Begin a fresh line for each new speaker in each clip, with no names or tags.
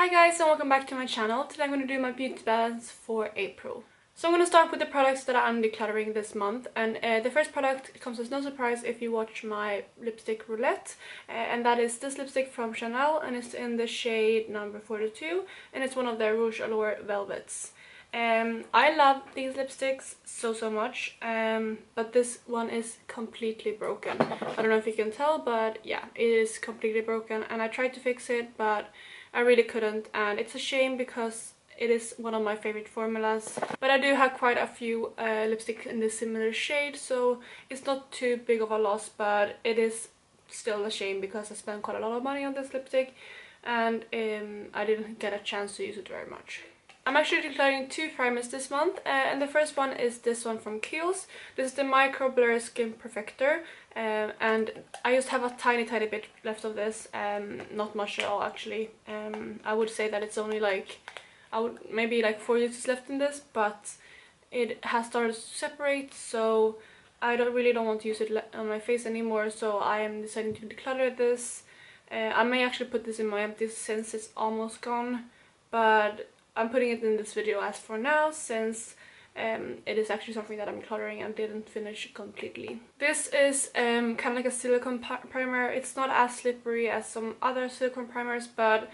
Hi guys and welcome back to my channel. Today I'm going to do my beauty balance for April. So I'm going to start with the products that I'm decluttering this month, and the first product comes as no surprise if you watch my lipstick roulette, and that is this lipstick from Chanel, and it's in the shade number 42, and it's one of their Rouge Allure velvets. I love these lipsticks so much, but this one is completely broken. I don't know if you can tell, but yeah, it is completely broken, and I tried to fix it but I really couldn't, and it's a shame because it is one of my favorite formulas. But I do have quite a few lipsticks in this similar shade, so it's not too big of a loss, but it is still a shame because I spent quite a lot of money on this lipstick and I didn't get a chance to use it very much. I'm actually decluttering two primers this month, and the first one is this one from Keihls. This is the Micro Blur Skin Perfector, and I just have a tiny bit left of this, not much at all actually. I would say that it's only like, maybe like 4 uses left in this, but it has started to separate, so I really don't want to use it on my face anymore, so I am deciding to declutter this. I may actually put this in my empties since it's almost gone, but I'm putting it in this video as for now, since it is actually something that I'm decluttering and didn't finish completely. This is kind of like a silicone primer. It's not as slippery as some other silicone primers, but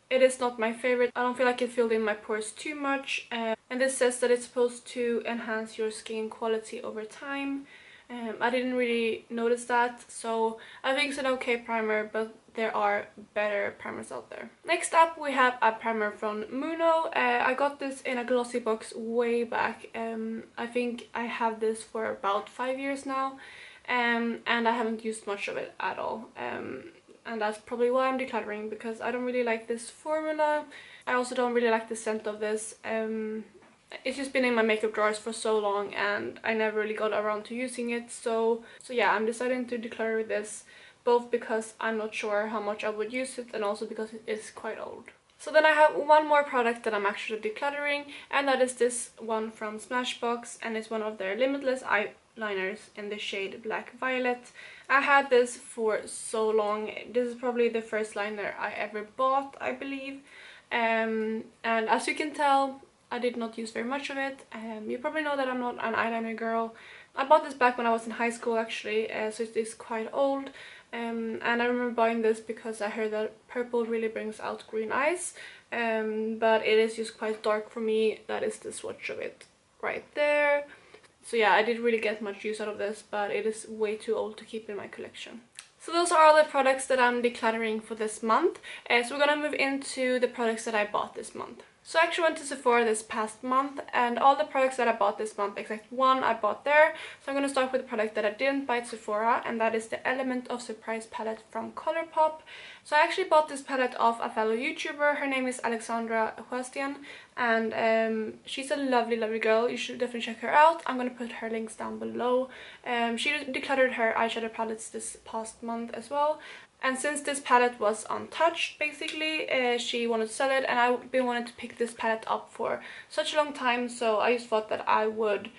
it is not my favorite. I don't feel like it filled in my pores too much, and this says that it's supposed to enhance your skin quality over time. I didn't really notice that, so I think it's an okay primer, but there are better primers out there. Next up we have a primer from Monu. I got this in a glossy box way back. I think I have this for about 5 years now, and I haven't used much of it at all. And that's probably why I'm decluttering, because I don't really like this formula. I also don't really like the scent of this. It's just been in my makeup drawers for so long and I never really got around to using it, so yeah, I'm deciding to declutter this, both because I'm not sure how much I would use it and also because it is quite old. So then I have one more product that I'm actually decluttering, and that is this one from Smashbox, and it's one of their Limitless eyeliners in the shade Black Violet. I had this for so long. This is probably the first liner I ever bought, I believe, and as you can tell, I did not use very much of it. You probably know that I'm not an eyeliner girl. I bought this back when I was in high school actually, so it is quite old. And I remember buying this because I heard that purple really brings out green eyes, but it is just quite dark for me. That is the swatch of it right there. So yeah, I didn't really get much use out of this, but it is way too old to keep in my collection. So those are all the products that I'm decluttering for this month. So we're gonna move into the products that I bought this month. So I actually went to Sephora this past month, and all the products that I bought this month, except one, I bought there. So I'm going to start with the product that I didn't buy at Sephora, and that is the Element of Surprise palette from Colourpop. So I actually bought this palette off a fellow YouTuber. Her name is Alexandra, and she's a lovely girl. You should definitely check her out. I'm going to put her links down below. She decluttered her eyeshadow palettes this past month as well. And since this palette was untouched, basically, she wanted to sell it, and I've been wanting to pick this palette up for such a long time, so I just thought that I would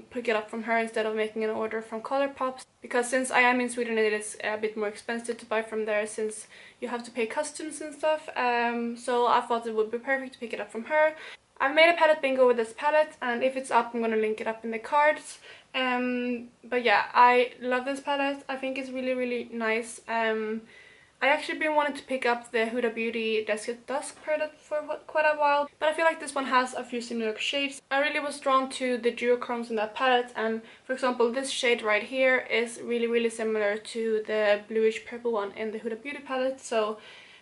pick it up from her instead of making an order from Colourpop, because since I am in Sweden, it is a bit more expensive to buy from there since you have to pay customs and stuff, so I thought it would be perfect to pick it up from her. I've made a palette bingo with this palette, and if it's up, I'm going to link it up in the cards. But yeah, I love this palette. I think it's really nice. I actually been wanting to pick up the Huda Beauty Dusk at Dusk palette for quite a while, but I feel like this one has a few similar shades. I really was drawn to the duochromes in that palette, and for example, this shade right here is really similar to the bluish purple one in the Huda Beauty palette, so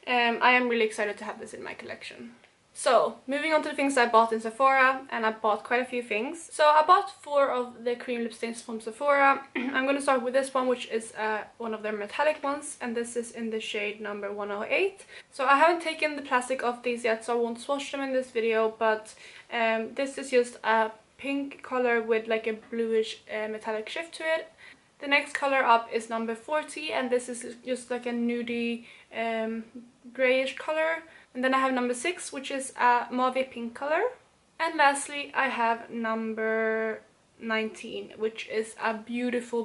I am really excited to have this in my collection. So, moving on to the things I bought in Sephora, and I bought quite a few things. So I bought 4 of the cream lip stains from Sephora. I'm going to start with this one, which is one of their metallic ones, and this is in the shade number 108. So I haven't taken the plastic off these yet, so I won't swatch them in this video, but this is just a pink color with like a bluish metallic shift to it. The next color up is number 40, and this is just like a nudie grayish color. And then I have number 6, which is a mauve pink color. And lastly, I have number 19, which is a beautiful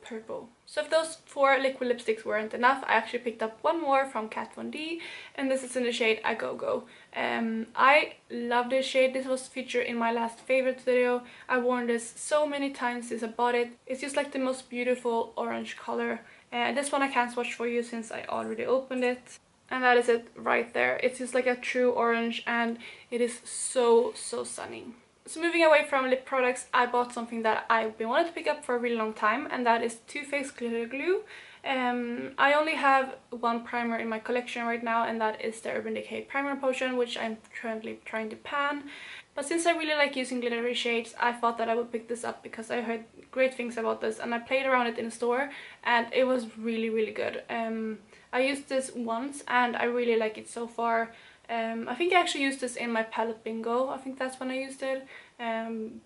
purple. So if those 4 liquid lipsticks weren't enough, I actually picked up one more from Kat Von D, and this is in the shade A Go Go. I love this shade. This was featured in my last favorites video. I've worn this so many times since I bought it. It's just like the most beautiful orange color. This one I can't swatch for you since I already opened it. And that is it right there. It's just like a true orange, and it is so stunning. So moving away from lip products, I bought something that I've been wanting to pick up for a really long time, and that is Too Faced Glitter Glue. I only have one primer in my collection right now, and that is the Urban Decay Primer Potion, which I'm currently trying to pan. But since I really like using glittery shades, I thought that I would pick this up because I heard great things about this, and I played around it in the store, and it was really good. I used this once and I really like it so far. I think I actually used this in my palette bingo. I think that's when I used it.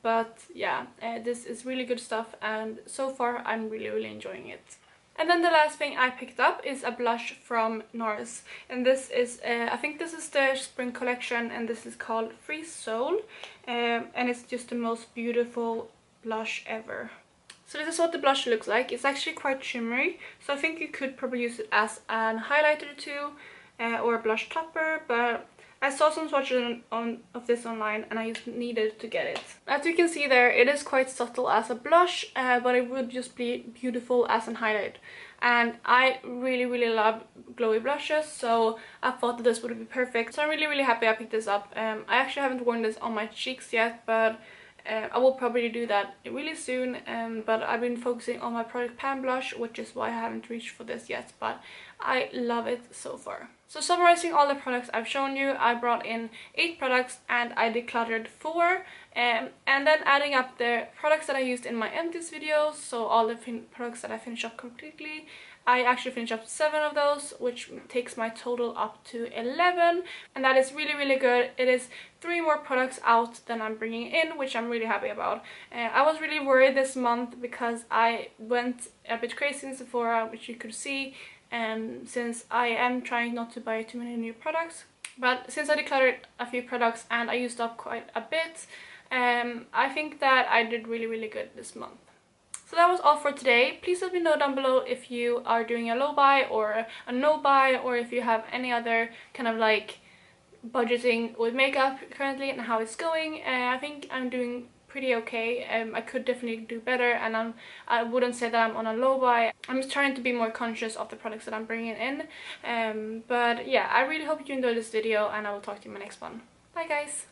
But yeah, this is really good stuff, and so far I'm really enjoying it. And then the last thing I picked up is a blush from NARS, and this is I think this is the spring collection, and this is called Free Soul, and it's just the most beautiful blush ever. So this is what the blush looks like. It's actually quite shimmery, so I think you could probably use it as an highlighter too, or a blush topper, but I saw some swatches of this online and I just needed to get it. As you can see there, it is quite subtle as a blush, but it would just be beautiful as an highlight. And I really love glowy blushes, so I thought that this would be perfect. So I'm really happy I picked this up. I actually haven't worn this on my cheeks yet, but I will probably do that really soon, but I've been focusing on my product pan blush, which is why I haven't reached for this yet, but I love it so far. So summarizing all the products I've shown you, I brought in 8 products and I decluttered 4, and then adding up the products that I used in my empties videos, so all the products that I finished up completely, I actually finished up 7 of those, which takes my total up to 11, and that is really good. It is 3 more products out than I'm bringing in, which I'm really happy about. I was really worried this month because I went a bit crazy in Sephora, which you could see, since I am trying not to buy too many new products. But since I decluttered a few products and I used up quite a bit, I think that I did really good this month. So that was all for today. Please let me know down below if you are doing a low buy or a no buy, or if you have any other kind of like budgeting with makeup currently and how it's going. I think I'm doing pretty okay. I could definitely do better, and I wouldn't say that I'm on a low buy. I'm just trying to be more conscious of the products that I'm bringing in. But yeah, I really hope you enjoyed this video, and I will talk to you in my next one. Bye guys!